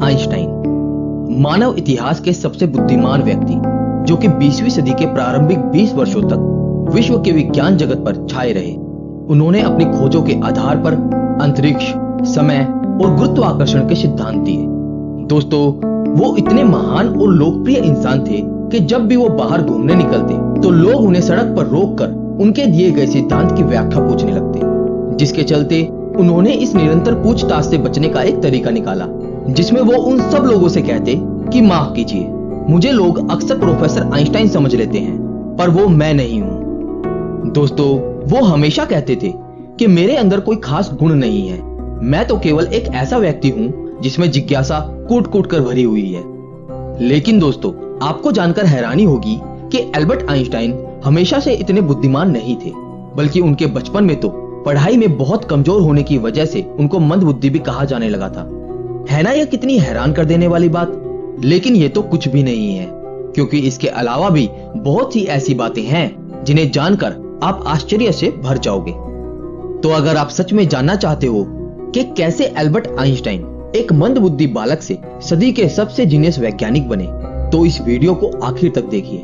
Einstein मानव इतिहास के सबसे बुद्धिमान व्यक्ति, जो कि 20वीं सदी के प्रारंभिक 20 वर्षों तक विश्व के विज्ञान जगत पर छाए रहे। उन्होंने अपनी खोजों के आधार पर अंतरिक्ष, समय और गुरुत्वाकर्षण के सिद्धांत दिए। दोस्तों, वो इतने महान और लोकप्रिय इंसान थे कि जब भी वो बाहर घूमने निकलते तो लोग उन्हें सड़क पर रोककर उनके दिए गए सिद्धांत की व्याख्या पूछने लगते, जिसके चलते उन्होंने इस निरंतर पूछताछ से बचने का एक तरीका निकाला, जिसमें वो उन सब लोगों से कहते कि माफ कीजिए, मुझे लोग अक्सर प्रोफेसर आइंस्टाइन समझ लेते हैं, पर वो मैं नहीं हूं। दोस्तों, वो हमेशा कहते थे कि मेरे अंदर कोई खास गुण नहीं है, मैं तो केवल एक ऐसा व्यक्ति हूं जिसमें जिज्ञासा कूट कूट कर भरी हुई है। लेकिन दोस्तों, आपको जानकर हैरानी होगी कि एल्बर्ट आइंस्टाइन हमेशा से इतने बुद्धिमान नहीं थे, बल्कि उनके बचपन में तो पढ़ाई में बहुत कमजोर होने की वजह से उनको मंदबुद्धि भी कहा जाने लगा था। है ना यह कितनी हैरान कर देने वाली बात? लेकिन ये तो कुछ भी नहीं है, क्योंकि इसके अलावा भी बहुत ही ऐसी बातें हैं जिन्हें जानकर आप आश्चर्य से भर जाओगे। तो अगर आप सच में जानना चाहते हो कि कैसे एल्बर्ट आइंस्टाइन एक मंदबुद्धि बालक से सदी के सबसे जीनियस वैज्ञानिक बने, तो इस वीडियो को आखिर तक देखिए।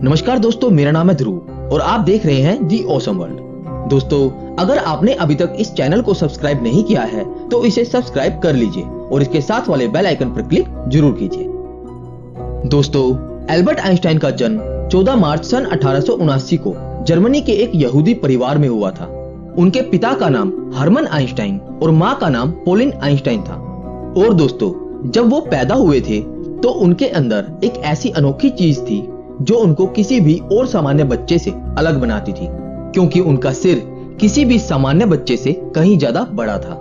नमस्कार दोस्तों, मेरा नाम है ध्रुव और आप देख रहे हैं दी ऑसम वर्ल्ड। दोस्तों, अगर आपने अभी तक इस चैनल को सब्सक्राइब नहीं किया है तो इसे सब्सक्राइब कर लीजिए और इसके साथ वाले बेल आइकन पर क्लिक जरूर कीजिए। दोस्तों, एल्बर्ट आइंस्टाइन का जन्म 14 मार्च सन 1879 को जर्मनी के एक यहूदी परिवार में हुआ था। उनके पिता का नाम हरमन आइंस्टाइन और माँ का नाम पोलिन आइंस्टाइन था। और दोस्तों, जब वो पैदा हुए थे तो उनके अंदर एक ऐसी अनोखी चीज थी जो उनको किसी भी और सामान्य बच्चे से अलग बनाती थी, क्योंकि उनका सिर किसी भी सामान्य बच्चे से कहीं ज्यादा बड़ा था।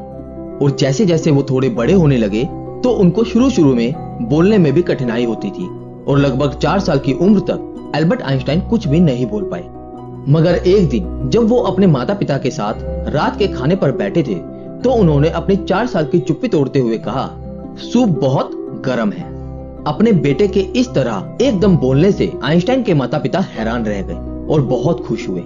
और जैसे जैसे वो थोड़े बड़े होने लगे तो उनको शुरू में बोलने में भी कठिनाई होती थी और लगभग 4 साल की उम्र तक एल्बर्ट आइंस्टाइन कुछ भी नहीं बोल पाए। मगर एक दिन जब वो अपने माता पिता के साथ रात के खाने पर बैठे थे तो उन्होंने अपनी 4 साल की चुप्पी तोड़ते हुए कहा, सूप बहुत गर्म है। अपने बेटे के इस तरह एकदम बोलने से आइंस्टाइन के माता पिता हैरान रह गए और बहुत खुश हुए।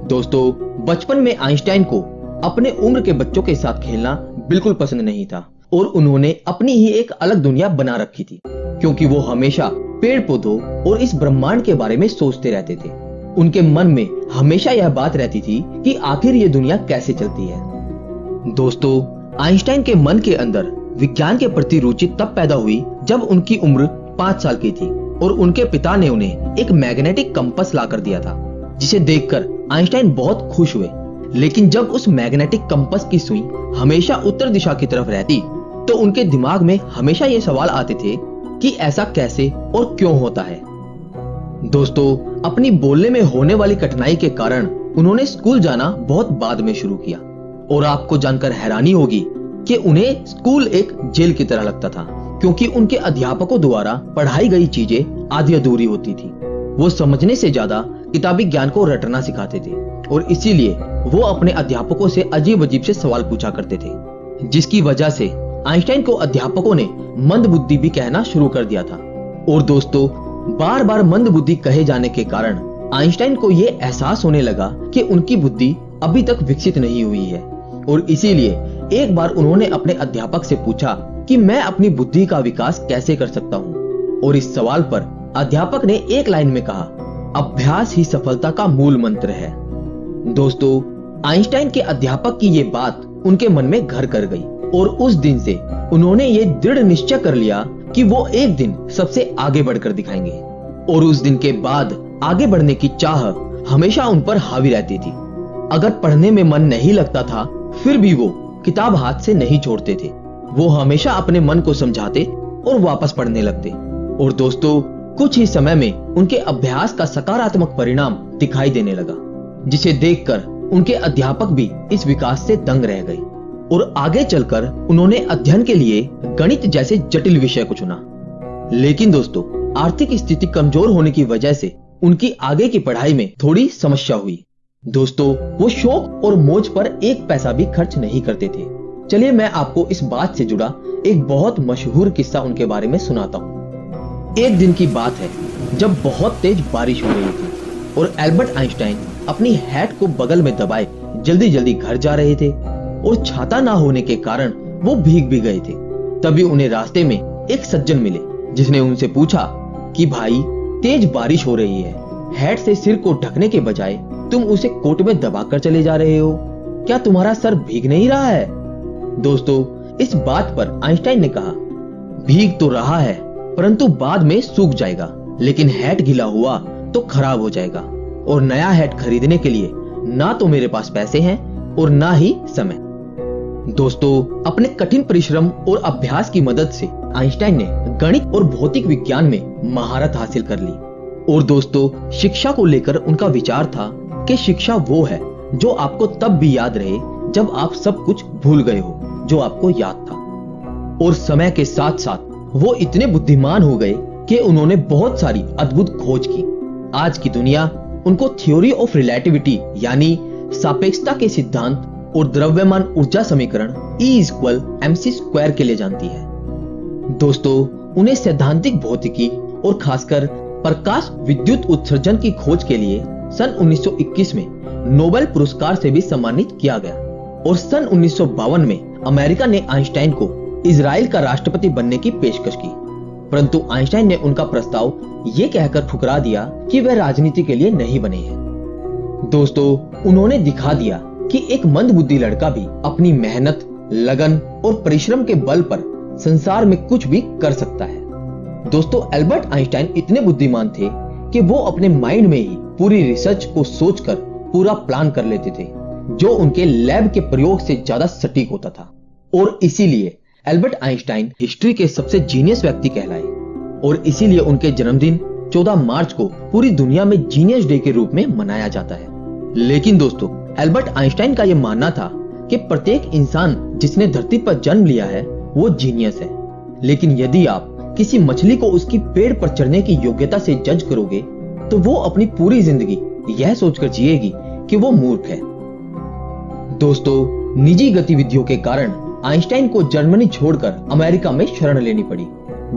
दोस्तों, बचपन में आइंस्टाइन को अपने उम्र के बच्चों के साथ खेलना बिल्कुल पसंद नहीं था और उन्होंने अपनी ही एक अलग दुनिया बना रखी थी, क्योंकि वो हमेशा पेड़ पौधों और इस ब्रह्मांड के बारे में सोचते रहते थे। उनके मन में हमेशा यह बात रहती थी कि आखिर ये दुनिया कैसे चलती है। दोस्तों, आइंस्टाइन के मन के अंदर विज्ञान के प्रति रुचि तब पैदा हुई जब उनकी उम्र 5 साल की थी और उनके पिता ने उन्हें एक मैग्नेटिक कंपास लाकर दिया था, जिसे देखकर आइंस्टाइन बहुत खुश हुए। लेकिन जब उस मैग्नेटिक कंपास की सुई हमेशा उत्तर दिशा की तरफ रहती तो उनके दिमाग में हमेशा ये सवाल आते थे कि ऐसा कैसे और क्यों होता है। दोस्तों, अपनी बोलने में होने वाली कठिनाई के कारण उन्होंने स्कूल जाना बहुत बाद में शुरू किया और आपको जानकर हैरानी होगी कि उन्हें स्कूल एक जेल की तरह लगता था, क्योंकि उनके अध्यापकों द्वारा पढ़ाई गई चीजें आधी अधूरी होती थी। वो समझने से ज्यादा किताबी ज्ञान को रटना सिखाते थे और इसीलिए वो अपने अध्यापकों से अजीब अजीब से सवाल पूछा करते थे, जिसकी वजह से आइंस्टाइन को अध्यापकों ने मंदबुद्धि भी कहना शुरू कर दिया था। और दोस्तों, बार बार मंदबुद्धि कहे जाने के कारण आइंस्टाइन को ये एहसास होने लगा कि उनकी बुद्धि अभी तक विकसित नहीं हुई है और इसीलिए एक बार उन्होंने अपने अध्यापक से पूछा कि मैं अपनी बुद्धि का विकास कैसे कर सकता हूँ। और इस सवाल पर अध्यापक ने एक लाइन में कहा, अभ्यास ही सफलता का मूल मंत्र है। दोस्तों, आइंस्टाइन के अध्यापक की ये बात उनके मन में घर कर गई और उस दिन से उन्होंने ये दृढ़ निश्चय कर लिया कि वो एक दिन सबसे आगे बढ़कर दिखाएंगे। और उस दिन के बाद आगे बढ़ने की चाह हमेशा उन पर हावी रहती थी। अगर पढ़ने में मन नहीं लगता था फिर भी वो किताब हाथ से नहीं छोड़ते थे। वो हमेशा अपने मन को समझाते और वापस पढ़ने लगते। और दोस्तों, कुछ ही समय में उनके अभ्यास का सकारात्मक परिणाम दिखाई देने लगा, जिसे देखकर उनके अध्यापक भी इस विकास से दंग रह गए और आगे चलकर उन्होंने अध्ययन के लिए गणित जैसे जटिल विषय को चुना। लेकिन दोस्तों, आर्थिक स्थिति कमजोर होने की वजह से उनकी आगे की पढ़ाई में थोड़ी समस्या हुई। दोस्तों, वो शौक और मौज पर एक पैसा भी खर्च नहीं करते थे। चलिए मैं आपको इस बात से जुड़ा एक बहुत मशहूर किस्सा उनके बारे में सुनाता हूँ। एक दिन की बात है जब बहुत तेज बारिश हो रही थी और एल्बर्ट आइंस्टाइन अपनी हैट को बगल में दबाए जल्दी जल्दी घर जा रहे थे और छाता ना होने के कारण वो भीग भी गए थे। तभी उन्हें रास्ते में एक सज्जन मिले, जिसने उनसे पूछा कि भाई, तेज बारिश हो रही है, हैट से सिर को ढकने के बजाय तुम उसे कोट में दबाकर चले जा रहे हो, क्या तुम्हारा सर भीग नहीं रहा है? दोस्तों, इस बात पर आइंस्टाइन ने कहा, भीग तो रहा है परंतु बाद में सूख जाएगा, लेकिन हैट गीला हुआ तो खराब हो जाएगा, और नया हैट खरीदने के लिए ना तो मेरे पास पैसे हैं और ना ही समय। दोस्तों, अपने कठिन परिश्रम और अभ्यास की मदद से आइंस्टाइन ने गणित और भौतिक विज्ञान में महारत हासिल कर ली। और दोस्तों, शिक्षा को लेकर उनका विचार था कि शिक्षा वो है जो आपको तब भी याद रहे जब आप सब कुछ भूल गए हो जो आपको याद था। और समय के साथ साथ वो इतने बुद्धिमान हो गए कि उन्होंने बहुत सारी अद्भुत खोज की। आज की दुनिया उनको थ्योरी ऑफ रिलेटिविटी यानी सापेक्षता के सिद्धांत और द्रव्यमान ऊर्जा समीकरण E=mc² के लिए जानती है। दोस्तों, उन्हें सैद्धांतिक भौतिकी और खासकर प्रकाश विद्युत उत्सर्जन की खोज के लिए सन 1921 में नोबेल पुरस्कार से भी सम्मानित किया गया। और सन 1952 में अमेरिका ने आइंस्टाइन को इजराइल का राष्ट्रपति बनने की पेशकश की, परंतु आइंस्टाइन ने उनका प्रस्ताव ये कहकर ठुकरा दिया कि वह राजनीति के लिए नहीं बने हैं। दोस्तों, उन्होंने दिखा दिया कि एक मंदबुद्धि लड़का भी अपनी मेहनत, लगन और परिश्रम के बल पर संसार में कुछ भी कर सकता है। दोस्तों, एल्बर्ट आइंस्टाइन इतने बुद्धिमान थे कि वो अपने माइंड में ही पूरी रिसर्च को सोचकर पूरा प्लान कर लेते थे, जो उनके लैब के प्रयोग से ज्यादा सटीक होता था। और इसीलिए एल्बर्ट आइंस्टाइन हिस्ट्री के सबसे जीनियस व्यक्ति कहलाए, और इसीलिए उनके जन्मदिन 14 मार्च को पूरी दुनिया में जीनियस डे के रूप में मनाया जाता है। लेकिन दोस्तों, एल्बर्ट आइंस्टाइन का यह मानना था कि प्रत्येक इंसान जिसने धरती पर जन्म लिया है वो जीनियस है, लेकिन यदि आप किसी मछली को उसकी पेड़ पर चढ़ने की योग्यता से जज करोगे तो वो अपनी पूरी जिंदगी यह सोचकर जिएगी कि वो मूर्ख है। दोस्तों, निजी गतिविधियों के कारण आइंस्टाइन को जर्मनी छोड़कर अमेरिका में शरण लेनी पड़ी।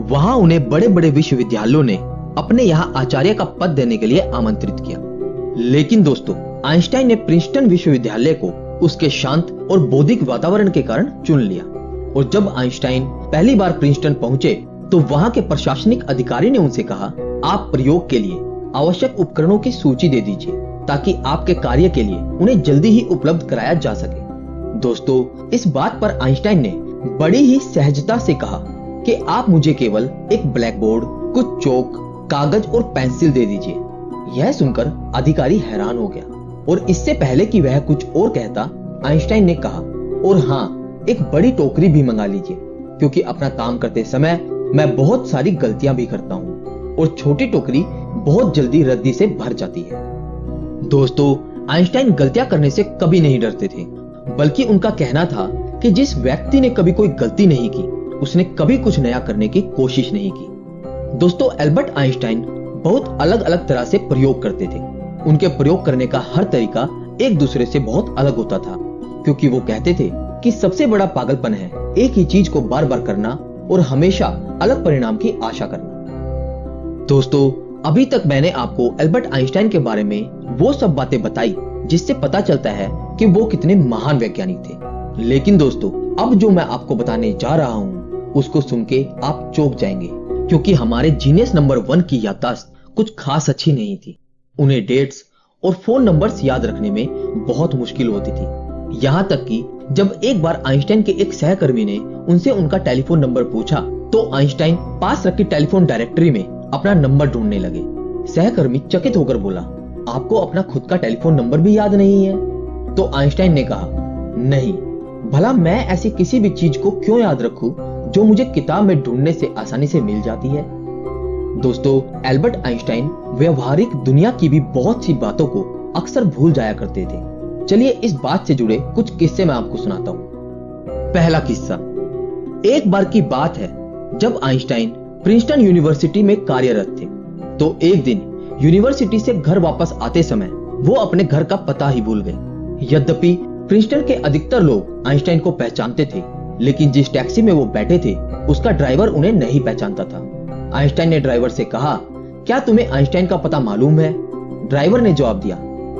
वहां उन्हें बड़े बड़े विश्वविद्यालयों ने अपने यहाँ आचार्य का पद देने के लिए आमंत्रित किया। लेकिन दोस्तों, आइंस्टाइन ने प्रिंसटन विश्वविद्यालय को उसके शांत और बौद्धिक वातावरण के कारण चुन लिया। और जब आइंस्टाइन पहली बार प्रिंसटन पहुंचे तो वहां के प्रशासनिक अधिकारी ने उनसे कहा, आप प्रयोग के लिए आवश्यक उपकरणों की सूची दे दीजिए ताकि आपके कार्य के लिए उन्हें जल्दी ही उपलब्ध कराया जा सके। दोस्तों, इस बात पर आइंस्टाइन ने बड़ी ही सहजता से कहा कि आप मुझे केवल एक ब्लैक बोर्ड, कुछ चौक, कागज और पेंसिल दे दीजिए। यह सुनकर अधिकारी हैरान हो गया, और इससे पहले कि वह कुछ और कहता, आइंस्टाइन ने कहा, और हाँ, एक बड़ी टोकरी भी मंगा लीजिए, क्योंकि अपना काम करते समय मैं बहुत सारी गलतियां भी करता हूँ और छोटी टोकरी बहुत जल्दी रद्दी से भर जाती है। दोस्तों, आइंस्टाइन गलतियां करने से कभी नहीं डरते थे, बल्कि उनका कहना था कि जिस व्यक्ति ने कभी कोई गलती नहीं की उसने कभी कुछ नया करने की कोशिश नहीं की। दोस्तों, एल्बर्ट आइंस्टाइन बहुत अलग अलग तरह से प्रयोग करते थे। उनके प्रयोग करने का हर तरीका एक दूसरे से बहुत अलग होता था, क्योंकि वो कहते थे कि सबसे बड़ा पागलपन है एक ही चीज को बार बार करना और हमेशा अलग परिणाम की आशा करना। दोस्तों, अभी तक मैंने आपको एल्बर्ट आइंस्टाइन के बारे में वो सब बातें बताई जिससे पता चलता है कि वो कितने महान वैज्ञानिक थे। लेकिन दोस्तों, अब जो मैं आपको बताने जा रहा हूँ उसको सुन के आप चौंक जाएंगे, क्योंकि हमारे जीनियस नंबर 1 की याददाश्त कुछ खास अच्छी नहीं थी। उन्हें डेट्स और फोन नंबर्स याद रखने में बहुत मुश्किल होती थी। यहाँ तक कि जब एक बार आइंस्टाइन के एक सहकर्मी ने उनसे उनका टेलीफोन नंबर पूछा तो आइंस्टाइन पास रखी टेलीफोन डायरेक्टरी में अपना नंबर ढूंढने लगे। सहकर्मी चकित होकर बोला, आपको अपना खुद का टेलीफोन नंबर भी याद नहीं है? तो आइंस्टाइन ने कहा, नहीं, भला मैं ऐसी किसी भी चीज को क्यों याद रखूं जो मुझे किताब में ढूंढने से आसानी से मिल जाती है। दोस्तों, एल्बर्ट आइंस्टाइन व्यवहारिक दुनिया की भी बहुत सी बातों को अक्सर भूल जाया करते थे। चलिए इस बात से जुड़े कुछ किस्से मैं आपको सुनाता हूँ। पहला किस्सा, एक बार की बात है जब आइंस्टाइन प्रिंसटन यूनिवर्सिटी में कार्यरत थे, तो एक दिन यूनिवर्सिटी से घर वापस आते समय वो अपने घर का पता ही भूल गए। यद्यपि प्रिंसटन के अधिकतर लोग आइंस्टाइन को पहचानते थे, लेकिन जिस टैक्सी में वो बैठे थे उसका ड्राइवर उन्हें नहीं पहचानता था। आइंस्टाइन ने ड्राइवर से कहा, क्या तुम्हें आइंस्टाइन का पता मालूम है? ड्राइवर ने जवाब दिया,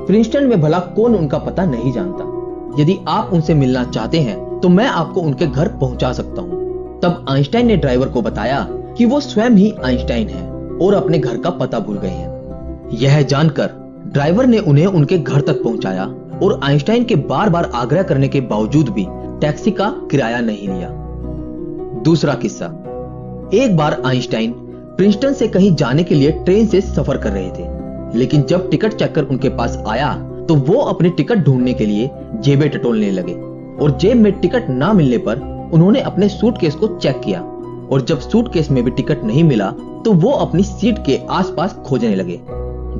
प्रिंसटन में भला कौन उनका पता नहीं जानता। यदि आप उनसे मिलना चाहते हैं तो मैं आपको उनके घर पहुंचा सकता हूं। तब आइंस्टाइन ने ड्राइवर को बताया कि वो स्वयं ही आइंस्टाइन है और अपने घर का पता भूल गए हैं। यह जानकर ड्राइवर ने उन्हें उनके घर तक पहुंचाया और आइंस्टाइन के बार बार आग्रह करने के बावजूद भी टैक्सी का किराया नहीं लिया। दूसरा किस्सा, एक बार आइंस्टाइन प्रिंसटन से कहीं जाने के लिए ट्रेन से सफर कर रहे थे, लेकिन जब टिकट चेकर उनके पास आया तो वो अपनी टिकट ढूंढने के लिए जेबें टटोलने लगे और जेब में टिकट ना मिलने पर उन्होंने अपने सूटकेस को चेक किया और जब सूटकेस में भी टिकट नहीं मिला तो वो अपनी सीट के आसपास खोजने लगे।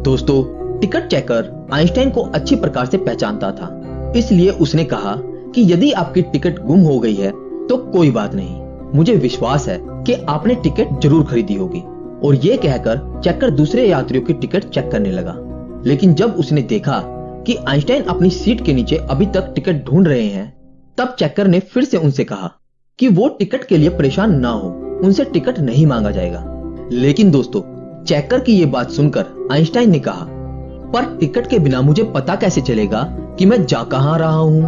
दोस्तों, टिकट चेकर आइंस्टाइन को अच्छी प्रकार से पहचानता था, इसलिए उसने कहा कि यदि आपकी टिकट गुम हो गई है तो कोई बात नहीं, मुझे विश्वास है कि आपने टिकट जरूर खरीदी होगी। और ये कहकर चेकर दूसरे यात्रियों की टिकट चेक करने लगा। लेकिन जब उसने देखा कि आइंस्टाइन अपनी सीट के नीचे अभी तक टिकट ढूंढ रहे हैं, तब चेकर ने फिर से उनसे कहा कि वो टिकट के लिए परेशान ना हो, उनसे टिकट नहीं मांगा जाएगा। लेकिन दोस्तों, चेकर की ये बात सुनकर आइंस्टाइन ने कहा, पर टिकट के बिना मुझे पता कैसे चलेगा कि मैं जा कहां रहा हूं।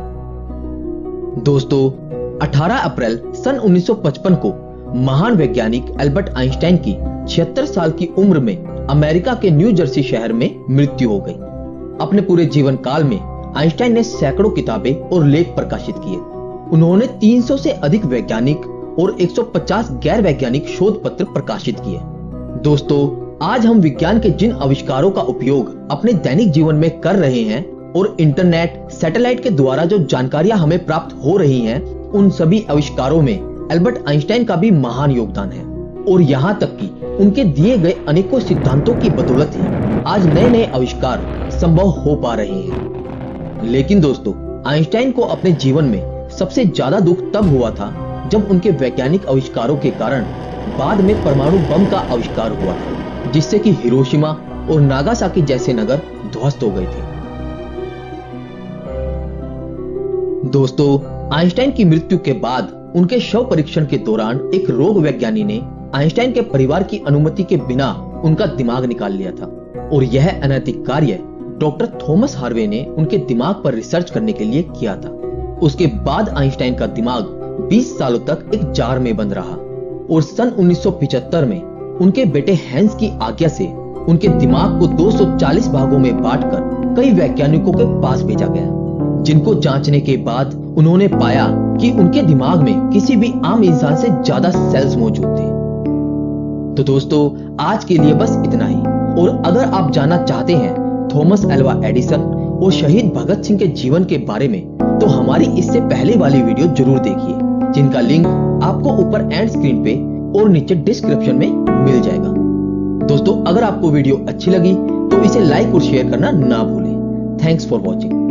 दोस्तों, 18 अप्रैल सन 1955 को महान वैज्ञानिक एल्बर्ट आइंस्टाइन की 76 साल की उम्र में अमेरिका के न्यू जर्सी शहर में मृत्यु हो गई। अपने पूरे जीवन काल में आइंस्टाइन ने सैकड़ों किताबें और लेख प्रकाशित किए। उन्होंने 300 से अधिक वैज्ञानिक और 150 गैर वैज्ञानिक शोध पत्र प्रकाशित किए। दोस्तों, आज हम विज्ञान के जिन आविष्कारों का उपयोग अपने दैनिक जीवन में कर रहे हैं और इंटरनेट, सैटेलाइट के द्वारा जो जानकारियां हमें प्राप्त हो रही हैं, उन सभी आविष्कारों में एल्बर्ट आइंस्टाइन का भी महान योगदान है। और यहाँ तक कि उनके दिए गए अनेकों सिद्धांतों की बदौलत ही आज नए नए आविष्कार संभव हो पा रहे हैं। लेकिन दोस्तों, आइंस्टाइन को अपने जीवन में सबसे ज्यादा दुख तब हुआ था जब उनके वैज्ञानिक आविष्कारों के कारण बाद में परमाणु बम का आविष्कार हुआ था, जिससे कि हिरोशिमा और नागासाकी जैसे नगर ध्वस्त हो गए थे। दोस्तों, आइंस्टाइन की मृत्यु के बाद उनके शव परीक्षण के दौरान एक रोग वैज्ञानी ने आइंस्टाइन के परिवार की अनुमति के बिना उनका दिमाग निकाल लिया था और यह अनैतिक कार्य डॉक्टर थॉमस हार्वे ने उनके दिमाग पर रिसर्च करने के लिए किया था। उसके बाद आइंस्टाइन का दिमाग 20 सालों तक एक जार में बंद रहा और सन 1975 में उनके बेटे हैंस की आज्ञा से उनके दिमाग को 240 भागों में बांटकर कई वैज्ञानिकों के पास भेजा गया, जिनको जांचने के बाद उन्होंने पाया कि उनके दिमाग में किसी भी आम इंसान से ज्यादा सेल्स मौजूद थे। तो दोस्तों, आज के लिए बस इतना ही। और अगर आप जानना चाहते हैं थॉमस एल्वा एडिसन और शहीद भगत सिंह के जीवन के बारे में, तो हमारी इससे पहले वाली वीडियो जरूर देखिए, जिनका लिंक आपको ऊपर एंड स्क्रीन पे और नीचे डिस्क्रिप्शन में मिल जाएगा। दोस्तों, अगर आपको वीडियो अच्छी लगी तो इसे लाइक और शेयर करना ना भूलें। Thanks for watching.